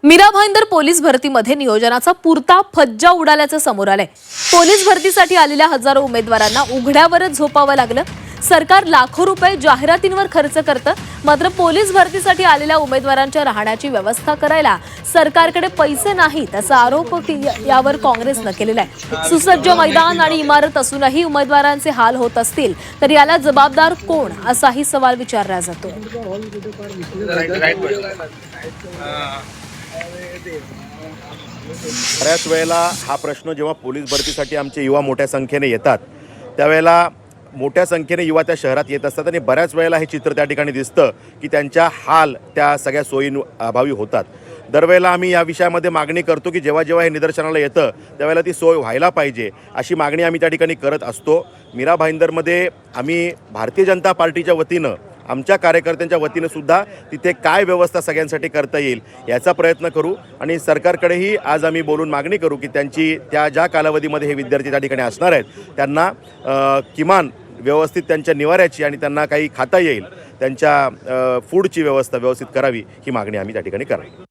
Mira Bhayandar police भरतीमध्ये नियोजनाचा पुरता फज्जा उडाल्याचं समोर आलंय। पोलीस भरतीसाठी आलेल्या हजारो उमेदवारांना उघड्यावरच झोपावं लागलं। सरकार लाखो रुपये जाहिरातींवर खर्च करतं, मात्र पोलीस भरतीसाठी आलेल्या उमेदवारांच्या राहण्याची व्यवस्था करायला सरकारकडे पैसे नाहीत असा आरोप यावर काँग्रेसनं केलेला आहे। सुसज्ज मैदान आणि इमारत असूनही उमेदवारांचे हाल होत असतील तर याला जबाबदार कोण असाही सवाल विचारला जातो। बऱ्याच वेळेला हा प्रश्न जेव्हा पोलीस भरतीसाठी आमचे युवा मोठ्या संख्येने येतात त्यावेळेला मोठ्या संख्येने युवा त्या शहरात येत असतात आणि बऱ्याच वेळेला हे चित्र त्या ठिकाणी दिसतं की त्यांच्या हाल त्या सगळ्या सोयी अभावी होतात। दरवेळेला आम्ही या विषयामध्ये मागणी करतो की जेव्हा जेव्हा हे निदर्शनाला येतं त्यावेळेला ती सोय व्हायला पाहिजे अशी मागणी आम्ही त्या ठिकाणी करत असतो। मीरा भाईंदरमध्ये आम्ही भारतीय जनता पार्टीच्या वतीनं आमच्या कार्यकर्त्यांच्या वतीनं सुद्धा तिथे काय व्यवस्था सगळ्यांसाठी करता येईल याचा प्रयत्न करू आणि सरकारकडेही आज आम्ही बोलून मागणी करू की त्यांची त्या ज्या कालावधीमध्ये हे विद्यार्थी त्या ठिकाणी असणार आहेत त्यांना किमान व्यवस्थित त्यांच्या निवाऱ्याची आणि त्यांना काही खाता येईल त्यांच्या फूडची व्यवस्था व्यवस्थित करावी ही मागणी आम्ही त्या ठिकाणी करावी।